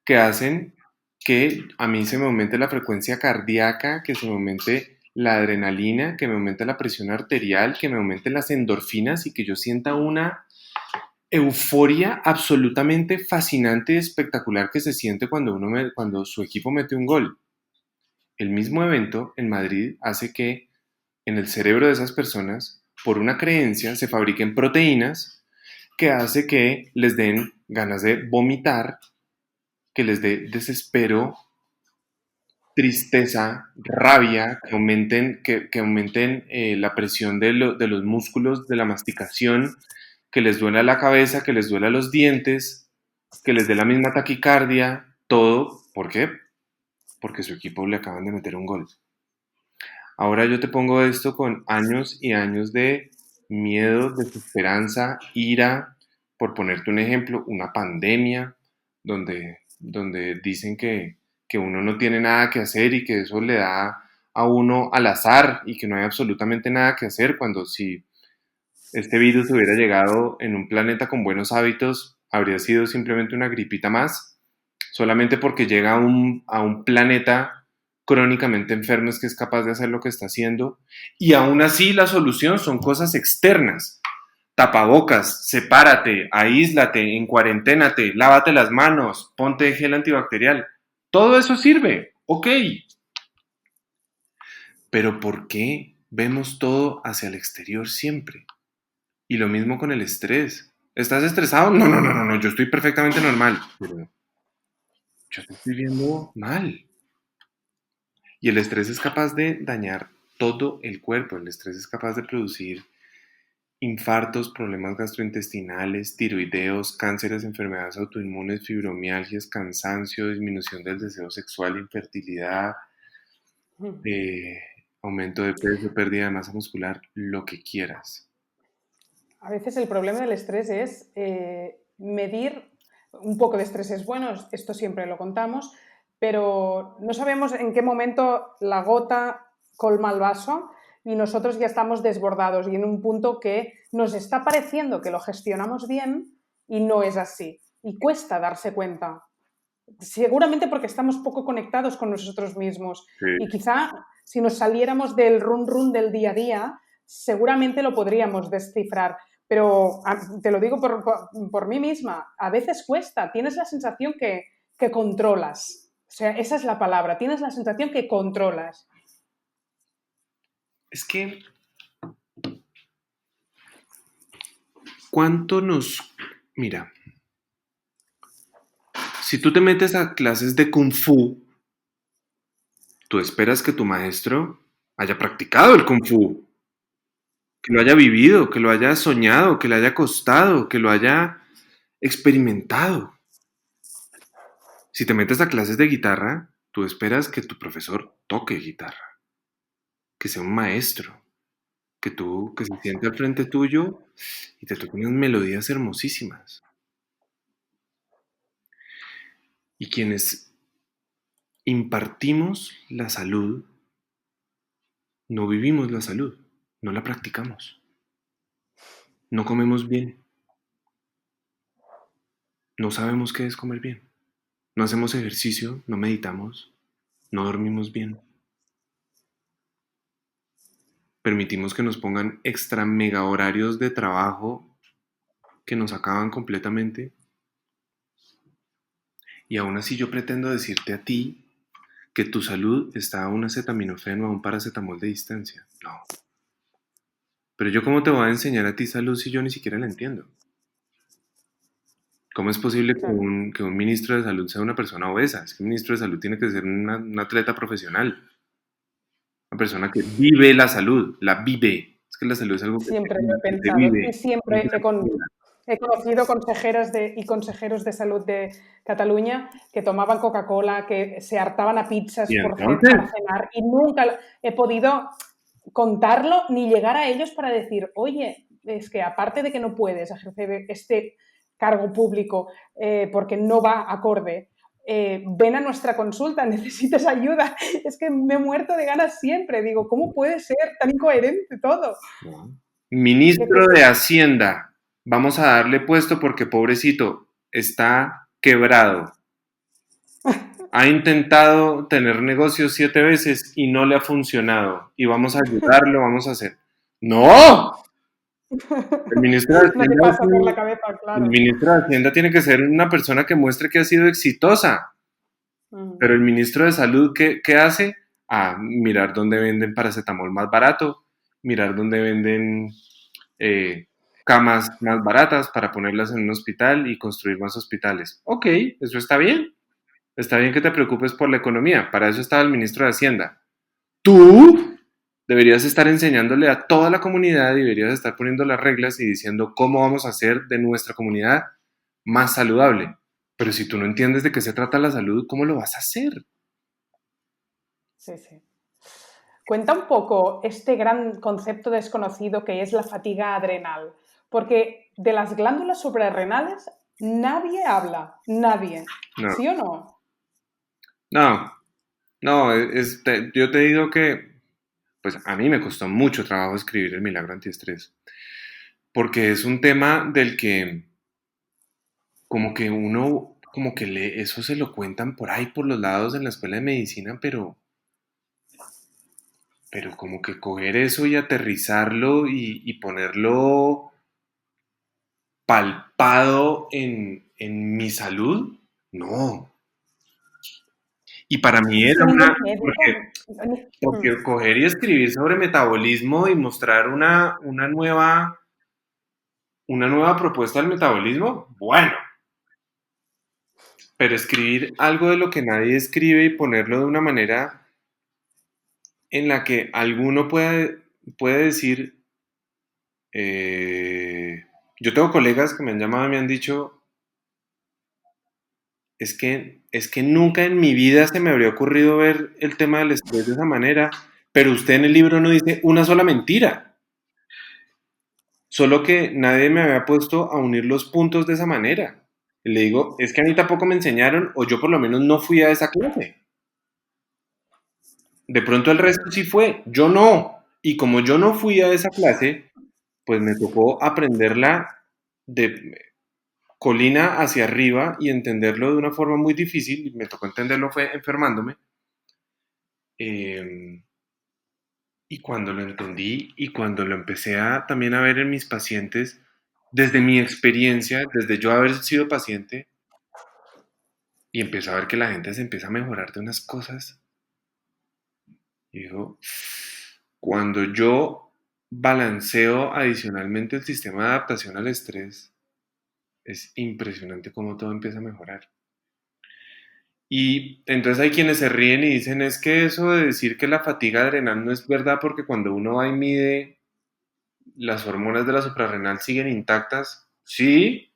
que hacen que a mí se me aumente la frecuencia cardíaca, que se me aumente la adrenalina, que me aumente la presión arterial, que me aumenten las endorfinas y que yo sienta una euforia absolutamente fascinante y espectacular que se siente cuando su equipo mete un gol. El mismo evento en Madrid hace que en el cerebro de esas personas, por una creencia, se fabriquen proteínas que hace que les den ganas de vomitar, que les dé desespero, tristeza, rabia, que aumenten la presión de los músculos de la masticación, que les duela la cabeza, que les duela los dientes, que les dé la misma taquicardia, todo. ¿Por qué? Porque su equipo le acaban de meter un gol. Ahora yo te pongo esto con años y años de miedo, desesperanza, ira, por ponerte un ejemplo, una pandemia, donde dicen que uno no tiene nada que hacer y que eso le da a uno al azar y que no hay absolutamente nada que hacer, cuando si este virus hubiera llegado en un planeta con buenos hábitos, habría sido simplemente una gripita más, solamente porque llega a un planeta crónicamente enfermo es que es capaz de hacer lo que está haciendo. Y aún así la solución son cosas externas. Tapabocas, sepárate, aíslate, encuarenténate, lávate las manos, ponte gel antibacterial. Todo eso sirve, ok. Pero ¿por qué vemos todo hacia el exterior siempre? Y lo mismo con el estrés. ¿Estás estresado? No, no, no, no, no, yo estoy perfectamente normal. Pero yo te estoy viendo mal. Y el estrés es capaz de dañar todo el cuerpo. El estrés es capaz de producir infartos, problemas gastrointestinales, tiroideos, cánceres, enfermedades autoinmunes, fibromialgias, cansancio, disminución del deseo sexual, infertilidad, eh, aumento de peso, pérdida de masa muscular, lo que quieras. A veces el problema del estrés es medir, un poco de estrés es bueno, esto siempre lo contamos, pero no sabemos en qué momento la gota colma el vaso y nosotros ya estamos desbordados y en un punto que nos está pareciendo que lo gestionamos bien y no es así. Y cuesta darse cuenta. Seguramente porque estamos poco conectados con nosotros mismos. Sí. Y quizá si nos saliéramos del run del día a día, seguramente lo podríamos descifrar. Pero te lo digo por mí misma, a veces cuesta, tienes la sensación que controlas. O sea, esa es la palabra, tienes la sensación que controlas. Es que, ¿cuánto nos... Mira, si tú te metes a clases de Kung Fu, tú esperas que tu maestro haya practicado el Kung Fu, que lo haya vivido, que lo haya soñado, que le haya costado, que lo haya experimentado. Si te metes a clases de guitarra, tú esperas que tu profesor toque guitarra, que sea un maestro, que se siente al frente tuyo y te toque unas melodías hermosísimas. Y quienes impartimos la salud, no vivimos la salud, no la practicamos, no comemos bien, no sabemos qué es comer bien, no hacemos ejercicio, no meditamos, no dormimos bien. Permitimos que nos pongan extra mega horarios de trabajo que nos acaban completamente. Y aún así yo pretendo decirte a ti que tu salud está a un acetaminofén o a un paracetamol de distancia. No. Pero yo cómo te voy a enseñar a ti salud si yo ni siquiera la entiendo. ¿Cómo es posible que un ministro de salud sea una persona obesa? Es que un ministro de salud tiene que ser un atleta profesional. Una persona que vive la salud, la vive. Es que la salud es algo Siempre lo he que se pensado y vive. siempre he conocido consejeras y consejeros de salud de Cataluña que tomaban Coca-Cola, que se hartaban a pizzas Y para entonces, cenar y nunca he podido contarlo ni llegar a ellos para decir, oye, es que aparte de que no puedes ejercer este cargo público porque no va acorde, ven a nuestra consulta, necesitas ayuda. Es que me he muerto de ganas siempre. Digo, ¿cómo puede ser tan incoherente todo? ministro de Hacienda, vamos a darle puesto porque pobrecito está quebrado. ha intentado tener negocios 7 veces y no le ha funcionado y vamos a ayudarlo, vamos a hacer. ¡No! El ministro de No te Hacienda, pasa por la cabeza, el claro. ministro de Hacienda tiene que ser una persona que muestre que ha sido exitosa. Mm. Pero el ministro de Salud, ¿qué hace? Mirar dónde venden paracetamol más barato, mirar dónde venden eh, camas más baratas para ponerlas en un hospital y construir más hospitales. Ok, eso está bien. Está bien que te preocupes por la economía. Para eso estaba el ministro de Hacienda. Tú deberías estar enseñándole a toda la comunidad, deberías estar poniendo las reglas y diciendo cómo vamos a hacer de nuestra comunidad más saludable. Pero si tú no entiendes de qué se trata la salud, ¿cómo lo vas a hacer? Sí, sí. Cuenta un poco este gran concepto desconocido que es la fatiga adrenal, porque de las glándulas suprarrenales nadie habla, nadie. No, ¿Sí o no? no, no, yo te digo que, pues a mí me costó mucho trabajo escribir el milagro antiestrés, porque es un tema del que como que uno, como que eso se lo cuentan por ahí, por los lados en la escuela de medicina, pero como que coger eso y aterrizarlo y ponerlo palpado en mi salud, no. Y para mí Es era que una, ningún médico... porque coger y escribir sobre metabolismo y mostrar una nueva propuesta del metabolismo, bueno, pero escribir algo de lo que nadie escribe y ponerlo de una manera en la que alguno puede decir, eh, yo tengo colegas que me han llamado y me han dicho, es que nunca en mi vida se me habría ocurrido ver el tema del estrés de esa manera, pero usted en el libro no dice una sola mentira. Solo que nadie me había puesto a unir los puntos de esa manera. Y le digo, es que a mí tampoco me enseñaron, o yo por lo menos no fui a esa clase. De pronto el resto sí fue, yo no. Y como yo no fui a esa clase, pues me tocó aprenderla de colina hacia arriba y entenderlo de una forma muy difícil. Y me tocó entenderlo fue enfermándome. Eh, y cuando lo entendí y cuando lo empecé también a ver en mis pacientes, desde mi experiencia, desde yo haber sido paciente, y empiezo a ver que la gente se empieza a mejorar de unas cosas. Y digo, cuando yo balanceo adicionalmente el sistema de adaptación al estrés, es impresionante cómo todo empieza a mejorar. Y entonces hay quienes se ríen y dicen, es que eso de decir que la fatiga adrenal no es verdad porque cuando uno va y mide las hormonas de la suprarrenal siguen intactas. Sí,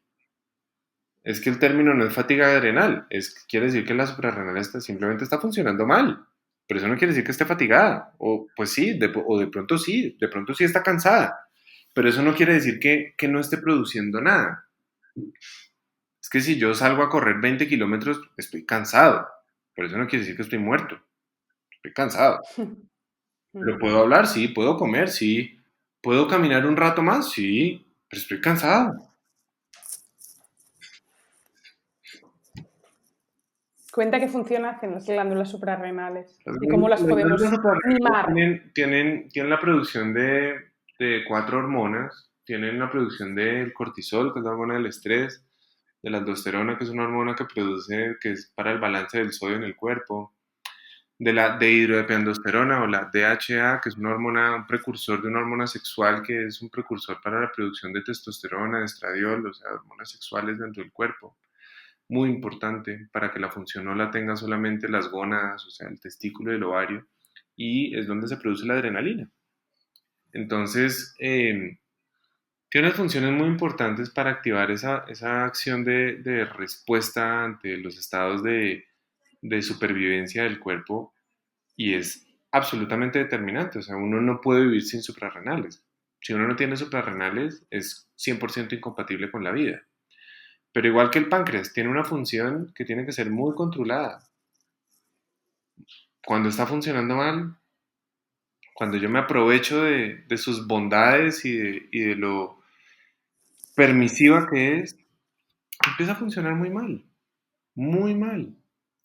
es que el término no es fatiga adrenal, quiere decir que la suprarrenal simplemente está funcionando mal, pero eso no quiere decir que esté fatigada, o pues sí, o de pronto sí está cansada, pero eso no quiere decir que no esté produciendo nada. Es que si yo salgo a correr 20 kilómetros, estoy cansado, pero eso no quiere decir que estoy muerto, estoy cansado. Pero puedo hablar, sí, puedo comer, sí, puedo caminar un rato más, sí, pero estoy cansado. Cuenta que funcionan las glándulas suprarrenales Las y cómo las glándulas podemos suprarrenales mimar. tienen la producción de 4 hormonas. Tienen la producción del cortisol, que es la hormona del estrés, de la aldosterona, que es una hormona que es para el balance del sodio en el cuerpo, de la dehidroepiandrosterona o la DHA, que es una hormona, un precursor de una hormona sexual, que es un precursor para la producción de testosterona, de estradiol, o sea, hormonas sexuales dentro del cuerpo, muy importante para que la función no la tengan solamente las gónadas, o sea, el testículo y el ovario, y es donde se produce la adrenalina. Entonces, tiene unas funciones muy importantes para activar esa acción de respuesta ante los estados de supervivencia del cuerpo y es absolutamente determinante. O sea, uno no puede vivir sin suprarrenales. Si uno no tiene suprarrenales, es 100% incompatible con la vida. Pero igual que el páncreas, tiene una función que tiene que ser muy controlada. Cuando está funcionando mal, cuando yo me aprovecho de sus bondades y de lo permisiva que es, empieza a funcionar muy mal, muy mal.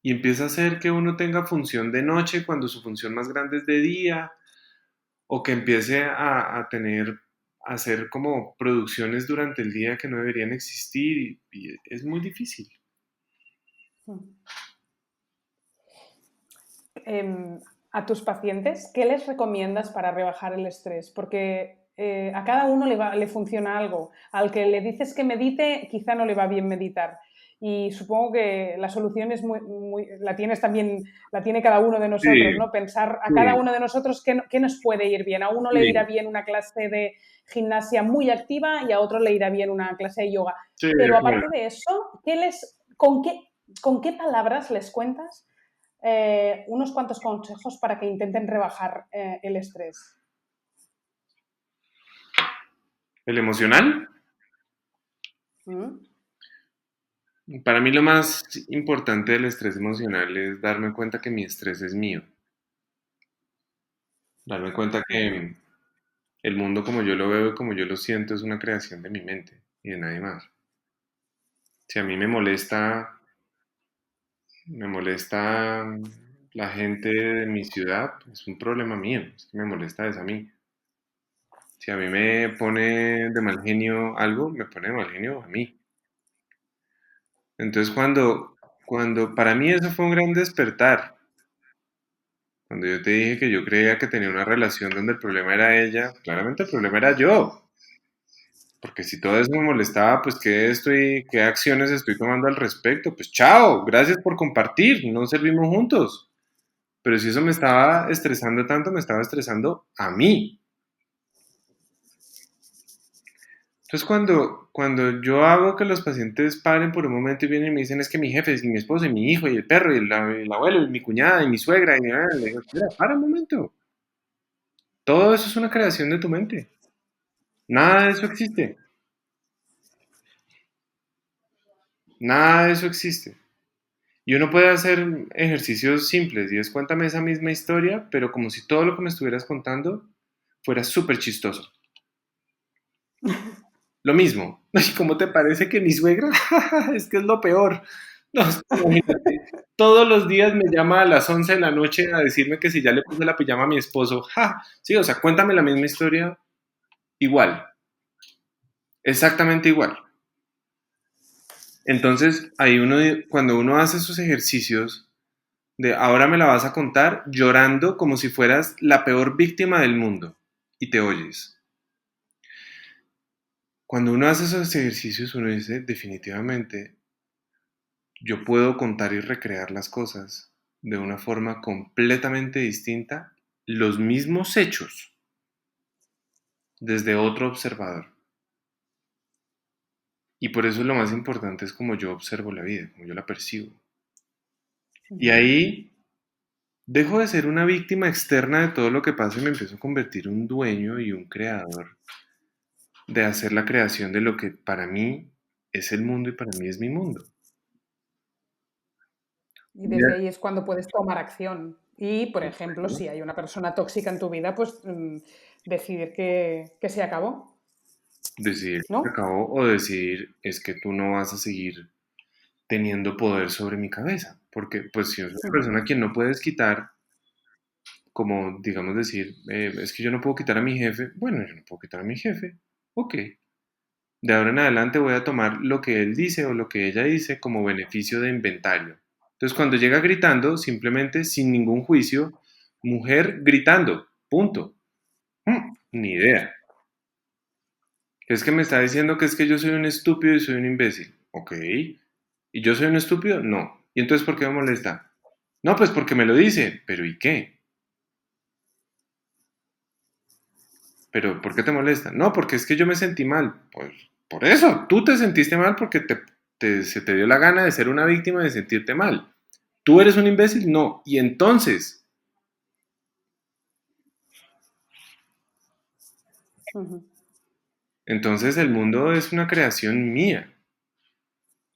y empieza a hacer que uno tenga función de noche cuando su función más grande es de día, o que empiece a hacer como producciones durante el día que no deberían existir y es muy difícil. Em, a tus pacientes, ¿qué les recomiendas para rebajar el estrés? Porque a cada uno le funciona algo. Al que le dices que medite, quizá no le va bien meditar. Y supongo que la solución es la tienes también, la tiene cada uno de nosotros, Sí, ¿no? Pensar a cada sí, uno de nosotros qué nos puede ir bien. A uno le irá sí, bien una clase de gimnasia muy activa y a otro le irá bien una clase de yoga. sí, de Pero acuerdo. aparte de eso, con qué palabras les cuentas unos cuantos consejos para que intenten rebajar el estrés? ¿El emocional? ¿Mm? Para mí lo más importante del estrés emocional es darme cuenta que mi estrés es mío. Darme cuenta Ujú. que el mundo como yo lo veo y como yo lo siento es una creación de mi mente y de nadie más. Si a mí me molesta la gente de mi ciudad, es un problema mío, es que me molesta es a mí. Si a mí me pone de mal genio algo, me pone de mal genio a mí. Entonces cuando para mí eso fue un gran despertar, cuando yo te dije que yo creía que tenía una relación donde el problema era ella, claramente el problema era yo. Porque si todo eso me molestaba, pues qué acciones estoy tomando al respecto. Pues chao, gracias por compartir, no servimos juntos. Pero si eso me estaba estresando tanto, me estaba estresando a mí. Entonces cuando yo hago que los pacientes paren por un momento y vienen y me dicen es que mi jefe, es mi esposo, y mi hijo, y el perro, y el abuelo, y mi cuñada, y mi suegra, le digo, espera, para un momento. Todo eso es una creación de tu mente. Nada de eso existe. Nada de eso existe. Y uno puede hacer ejercicios simples y es cuéntame esa misma historia, pero como si todo lo que me estuvieras contando fuera súper chistoso. Lo mismo. ¿Y cómo te parece que mi suegra? Es que es lo peor. No, imagínate. Todos los días me llama a las 11 de la noche a decirme que si ya le puse la pijama a mi esposo. ¡Ja! Sí, o sea, cuéntame la misma historia igual. Exactamente igual. Entonces, ahí cuando uno hace esos ejercicios de ahora me la vas a contar llorando como si fueras la peor víctima del mundo y te oyes. Cuando uno hace esos ejercicios, uno dice, definitivamente, yo puedo contar y recrear las cosas de una forma completamente distinta, los mismos hechos, desde otro observador. Y por eso lo más importante es como yo observo la vida, como yo la percibo. Y ahí dejo de ser una víctima externa de todo lo que pasa y me empiezo a convertir en un dueño y un creador de hacer la creación de lo que para mí es el mundo y para mí es mi mundo. Y desde ahí es cuando puedes tomar acción. Y, por ejemplo, si hay una persona tóxica en tu vida, pues decidir que se acabó, Decidir que se ¿no? acabó o decidir es que tú no vas a seguir teniendo poder sobre mi cabeza. Porque pues si es una persona a quien no puedes quitar, como digamos decir, es que yo no puedo quitar a mi jefe, bueno, yo no puedo quitar a mi jefe, ok. De ahora en adelante voy a tomar lo que él dice o lo que ella dice como beneficio de inventario. Entonces, cuando llega gritando, simplemente sin ningún juicio, mujer gritando, punto. Ni idea. Es que me está diciendo que es que yo soy un estúpido y soy un imbécil. Ok. ¿Y yo soy un estúpido? No. ¿Y entonces por qué me molesta? No, pues porque me lo dice. ¿Pero y qué? ¿Pero por qué te molesta? No, porque es que yo me sentí mal. Pues por eso, tú te sentiste mal porque se te dio la gana de ser una víctima de sentirte mal. ¿Tú eres un imbécil? No. Y Ujú, entonces el mundo es una creación mía.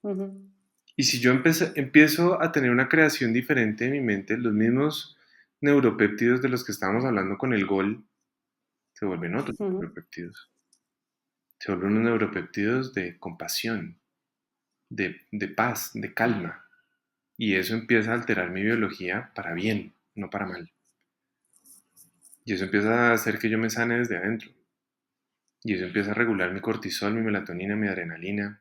ujú, Y si yo empiezo a tener una creación diferente de mi mente, los mismos neuropéptidos de los que estábamos hablando con el gol se vuelven otros ujú. neuropéptidos. Se vuelven unos neuropéptidos de compasión, de paz, de calma. y eso empieza a alterar mi biología para bien, no para mal. Y eso empieza a hacer que yo me sane desde adentro. Y eso empieza a regular mi cortisol, mi melatonina, mi adrenalina.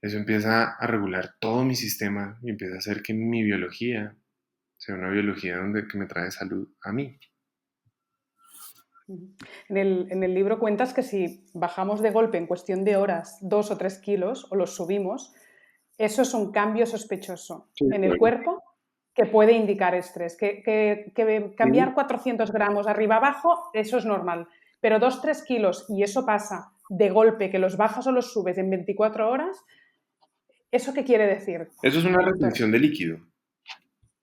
Eso empieza a regular todo mi sistema y empieza a hacer que mi biología sea una biología que me trae salud a mí. En el libro cuentas que si bajamos de golpe en cuestión de horas 2 o 3 kilos o los subimos, eso es un cambio sospechoso Sí, en el claro. cuerpo que puede indicar estrés. Que cambiar 400 gramos arriba abajo, eso es normal. Pero 2-3 kilos y eso pasa de golpe, que los bajas o los subes en 24 horas, ¿eso qué quiere decir, Eso es una doctor? retención de líquido.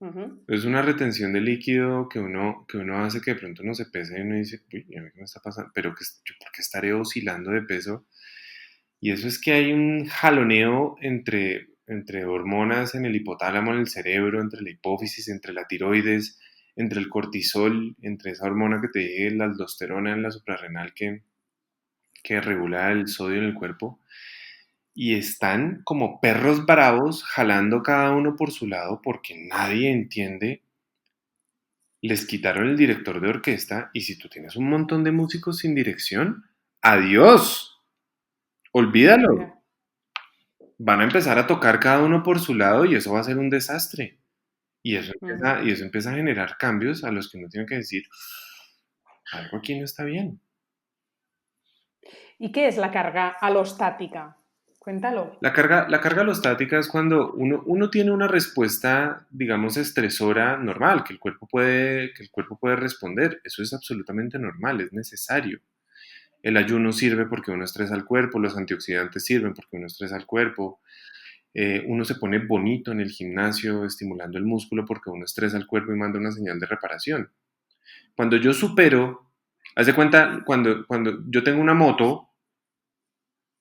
Uh-huh. Es una retención de líquido que uno hace que de pronto uno se pese y uno dice, uy, ¿a mí qué me está pasando? Pero yo, ¿por qué estaré oscilando de peso? Y eso es que hay un jaloneo entre hormonas en el hipotálamo, en el cerebro, entre la hipófisis, entre la tiroides, entre el cortisol, entre esa hormona que te dije, la aldosterona en la suprarrenal que regula el sodio en el cuerpo. Y están como perros bravos jalando cada uno por su lado porque nadie entiende. Les quitaron el director de orquesta y si tú tienes un montón de músicos sin dirección, adiós, olvídalo. Yeah. Van a empezar a tocar cada uno por su lado y eso va a ser un desastre. Y eso Uh-huh. empieza a generar cambios a los que uno tiene que decir, algo aquí no está bien. ¿Y qué es la carga alostática? Cuéntalo. La carga alostática es cuando uno tiene una respuesta, digamos, estresora normal, que el cuerpo puede responder. Eso es absolutamente normal, es necesario. El ayuno sirve porque uno estresa al cuerpo, los antioxidantes sirven porque uno estresa al cuerpo, uno se pone bonito en el gimnasio estimulando el músculo porque uno estresa al cuerpo y manda una señal de reparación. Cuando yo supero, haz de cuenta, cuando yo tengo una moto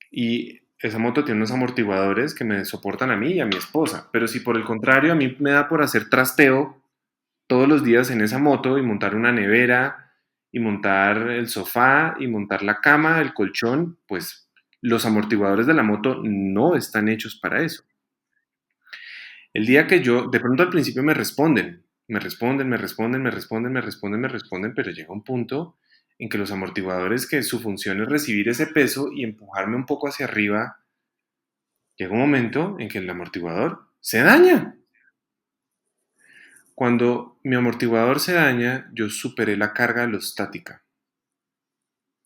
y esa moto tiene unos amortiguadores que me soportan a mí y a mi esposa, pero si por el contrario a mí me da por hacer trasteo todos los días en esa moto y montar una nevera y montar el sofá y montar la cama, el colchón, pues los amortiguadores de la moto no están hechos para eso. El día que yo, de pronto al principio me responden, me responden, me responden, me responden, me responden, me responden, pero llega un punto en que los amortiguadores, que su función es recibir ese peso y empujarme un poco hacia arriba, llega un momento en que el amortiguador se daña. Cuando mi amortiguador se daña, yo superé la carga alostática.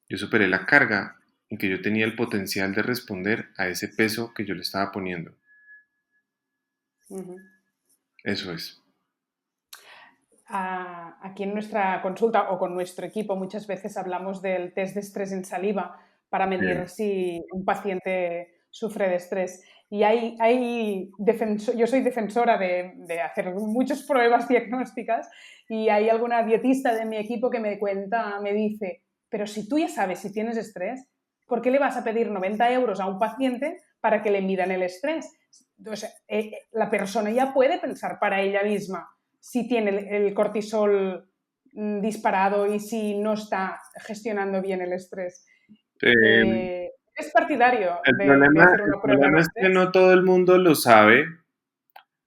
Yo superé la carga en que yo tenía el potencial de responder a ese peso que yo le estaba poniendo. Uh-huh. Eso es. Aquí en nuestra consulta o con nuestro equipo muchas veces hablamos del test de estrés en saliva para medir Sí. si un paciente sufre de estrés. Y yo soy defensora de hacer muchas pruebas diagnósticas y hay alguna dietista de mi equipo que me dice, pero si tú ya sabes si tienes estrés, ¿por qué le vas a pedir 90 euros a un paciente para que le midan el estrés? O sea, la persona ya puede pensar para ella misma si tiene el cortisol disparado y si no está gestionando bien el estrés. Eh, ¿Es partidario el de problema, hacer el una prueba de problema es que estrés? no todo el mundo lo sabe,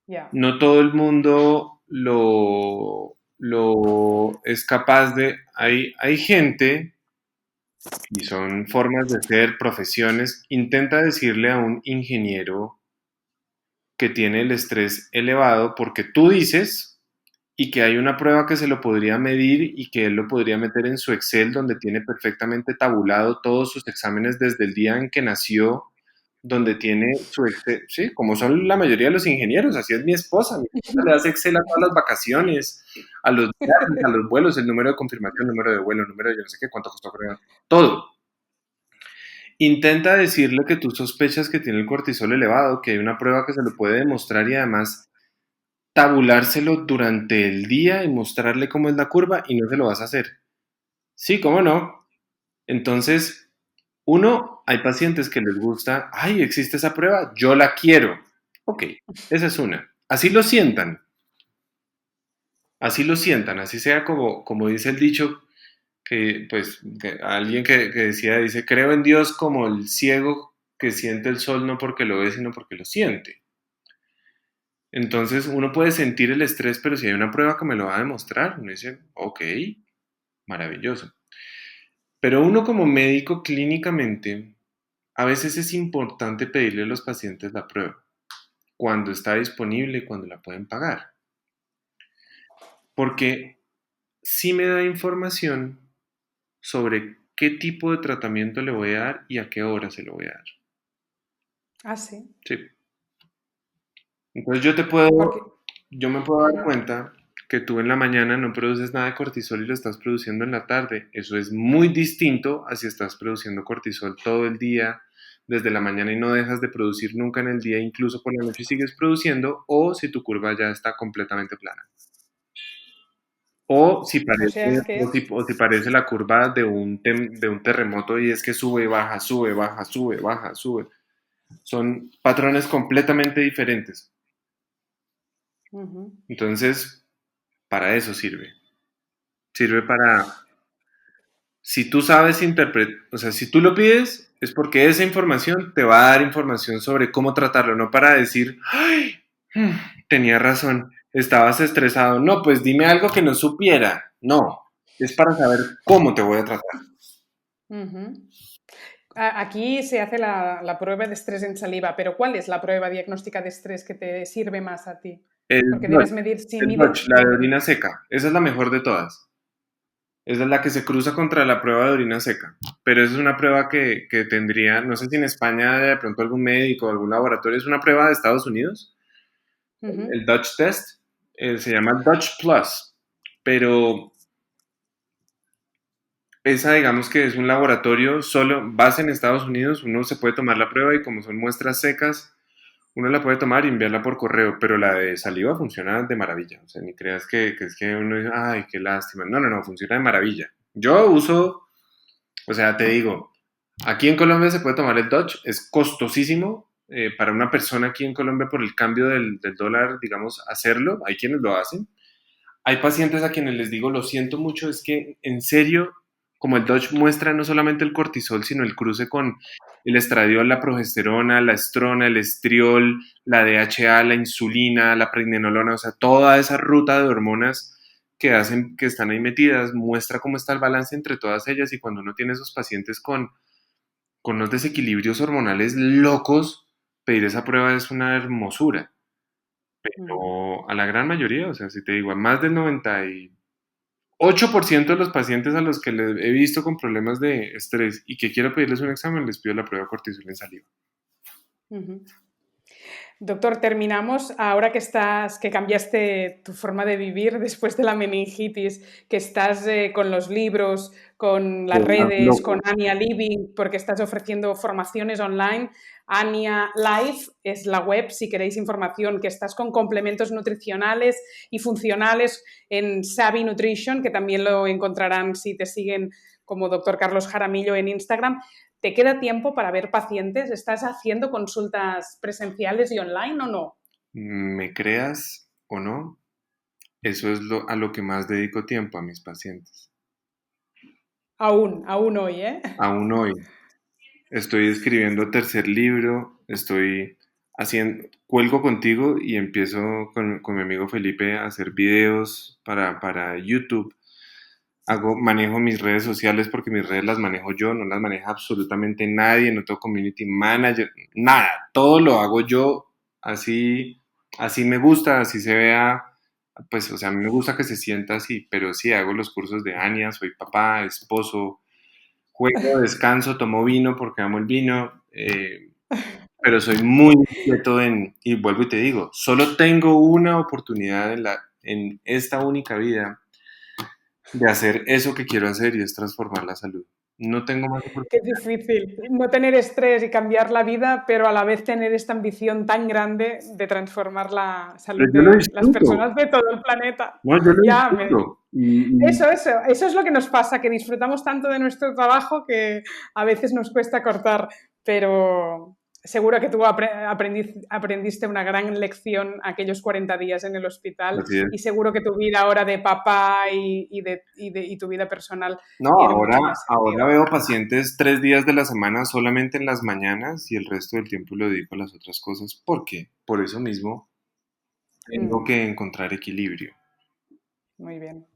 Ya. no todo el mundo lo es capaz de. Hay gente, y son formas de ser, profesiones, intenta decirle a un ingeniero que tiene el estrés elevado porque tú dices y que hay una prueba que se lo podría medir y que él lo podría meter en su Excel donde tiene perfectamente tabulado todos sus exámenes desde el día en que nació, donde tiene su Excel, sí, como son la mayoría de los ingenieros, así es mi esposa le hace Excel a todas las vacaciones, a los viajes, a los vuelos, el número de confirmación, número de vuelo, número de yo no sé qué, cuánto costó, todo. Intenta decirle que tú sospechas que tiene el cortisol elevado, que hay una prueba que se lo puede demostrar y además tabulárselo durante el día y mostrarle cómo es la curva y no se lo vas a hacer. Sí, cómo no. Entonces, hay pacientes que les gusta, ay, existe esa prueba, yo la quiero. Ok, esa es una. Así lo sientan, así sea como dice el dicho, que pues que alguien que decía, dice, creo en Dios como el ciego que siente el sol no porque lo ve, sino porque lo siente. Entonces uno puede sentir el estrés, pero si hay una prueba que me lo va a demostrar, uno dice, ok, maravilloso. Pero uno como médico clínicamente, a veces es importante pedirle a los pacientes la prueba, cuando está disponible y cuando la pueden pagar, porque sí me da información sobre qué tipo de tratamiento le voy a dar y a qué hora se lo voy a dar. Ah, sí. Sí. Entonces Porque, yo me puedo dar ujú, cuenta que tú en la mañana no produces nada de cortisol y lo estás produciendo en la tarde. Eso es muy distinto a si estás produciendo cortisol todo el día, desde la mañana y no dejas de producir nunca en el día, incluso por la noche sigues produciendo, o si tu curva ya está completamente plana. o sea que, O si parece la curva de de un terremoto y es que sube, baja, sube, baja, sube, baja, sube. Son patrones completamente diferentes. ujú, Entonces, para eso sirve. Sirve para, si tú sabes interpretar, o sea, si tú lo pides, es porque esa información te va a dar información sobre cómo tratarlo, no para decir, ay, tenía razón, estabas estresado. No, pues dime algo que no supiera. No, es para saber cómo te voy a tratar. ujú. Aquí se hace la prueba de estrés en saliva, pero ¿cuál es la prueba diagnóstica de estrés que te sirve más a ti? El Porque Dutch, debes medir si el mide. Dutch, la de orina seca, esa es la mejor de todas. Esa es la que se cruza contra la prueba de orina seca. Pero esa es una prueba que tendría, no sé si en España de pronto algún médico o algún laboratorio, es una prueba de Estados Unidos, Ujú, el Dutch Test, se llama Dutch Plus, pero esa digamos que es un laboratorio solo, base en Estados Unidos, uno se puede tomar la prueba y como son muestras secas, uno la puede tomar y enviarla por correo, pero la de saliva funciona de maravilla, o sea, ni creas que es que uno dice, ay, qué lástima, no, no, no, funciona de maravilla. Yo uso, o sea, te digo, aquí en Colombia se puede tomar el Dutch, es costosísimo para una persona aquí en Colombia por el cambio del dólar, digamos, hacerlo, hay quienes lo hacen. Hay pacientes a quienes les digo, lo siento mucho, es que en serio, como el Dutch muestra no solamente el cortisol, sino el cruce con el estradiol, la progesterona, la estrona, el estriol, la DHA, la insulina, la pregnenolona, o sea, toda esa ruta de hormonas que hacen, que están ahí metidas, muestra cómo está el balance entre todas ellas y cuando uno tiene esos pacientes con unos desequilibrios hormonales locos, pedir esa prueba es una hermosura. ujú. Pero a la gran mayoría, o sea, si te digo, a más del 98% de los pacientes a los que les he visto con problemas de estrés y que quiero pedirles un examen, les pido la prueba de cortisol en saliva. Ujú. Doctor, terminamos ahora que que cambiaste tu forma de vivir después de la meningitis, que estás con los libros, con las redes, con Loco. Ania Living, porque estás ofreciendo formaciones online. Ania Life es la web, si queréis información, que estás con complementos nutricionales y funcionales en Savvy Nutrition, que también lo encontrarán si te siguen como doctor Carlos Jaramillo en Instagram. ¿Te queda tiempo para ver pacientes? ¿Estás haciendo consultas presenciales y online o no? Me creas o no, eso es a lo que más dedico tiempo a mis pacientes. Aún hoy, ¿eh? Aún hoy. Estoy escribiendo tercer libro, estoy haciendo, cuelgo contigo y empiezo con mi amigo Felipe a hacer videos para YouTube. Manejo mis redes sociales porque mis redes las manejo yo, no las maneja absolutamente nadie, no tengo community manager, nada, todo lo hago yo, así, así me gusta, así se vea, pues, o sea, a mí me gusta que se sienta así, pero sí, hago los cursos de Ania, soy papá, esposo, juego, descanso, tomo vino porque amo el vino, pero soy muy inquieto y vuelvo y te digo, solo tengo una oportunidad en esta única vida de hacer eso que quiero hacer y es transformar la salud. No tengo más Qué oportunidad. difícil no tener estrés y cambiar la vida, pero a la vez tener esta ambición tan grande de transformar la salud Pero yo lo de las disfruto, personas de todo el planeta. no, yo lo Ya, disfruto. eso es lo que nos pasa, que disfrutamos tanto de nuestro trabajo que a veces nos cuesta cortar, pero seguro que tú aprendiste una gran lección aquellos 40 días en el hospital Así y es. seguro que tu vida ahora de papá y tu vida personal No, tiene mucho más ahora sentido. veo pacientes 3 días de la semana solamente en las mañanas y el resto del tiempo lo dedico a las otras cosas. ¿Por qué? Por eso mismo, tengo que encontrar equilibrio. Muy bien.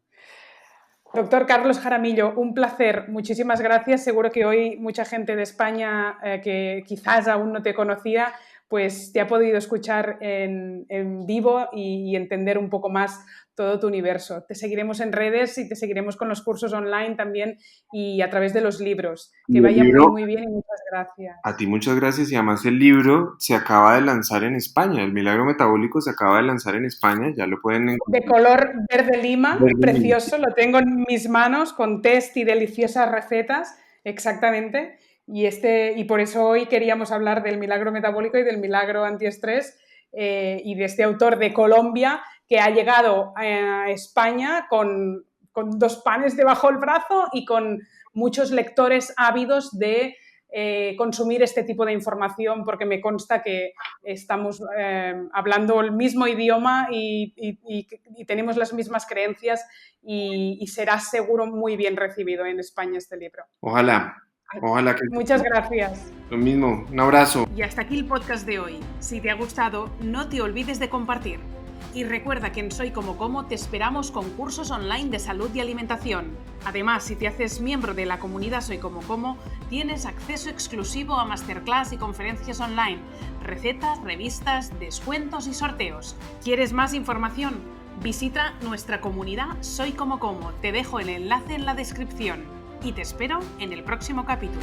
Doctor Carlos Jaramillo, un placer. Muchísimas gracias. Seguro que hoy mucha gente de España que quizás aún no te conocía, pues te ha podido escuchar en vivo y entender un poco más todo tu universo. Te seguiremos en redes y te seguiremos con los cursos online también y a través de los libros. Que vaya muy bien y muchas gracias. A ti muchas gracias, y además el libro se acaba de lanzar en España, El Milagro Metabólico se acaba de lanzar en España, ya lo pueden encontrar. De color verde lima, precioso, lo tengo en mis manos con test y deliciosas recetas, exactamente. Y por eso hoy queríamos hablar del milagro metabólico y del milagro antiestrés y de este autor de Colombia que ha llegado a España con 2 panes debajo del brazo y con muchos lectores ávidos de consumir este tipo de información, porque me consta que estamos hablando el mismo idioma y tenemos las mismas creencias y será seguro muy bien recibido en España este libro. Ojalá que... Muchas gracias. Lo mismo, un abrazo. Y hasta aquí el podcast de hoy. Si te ha gustado, no te olvides de compartir. Y recuerda que en Soy Como Como te esperamos con cursos online de salud y alimentación. Además, si te haces miembro de la comunidad Soy Como Como, tienes acceso exclusivo a masterclass y conferencias online, recetas, revistas, descuentos y sorteos. ¿Quieres más información? Visita nuestra comunidad Soy Como Como. Te dejo el enlace en la descripción. Y te espero en el próximo capítulo.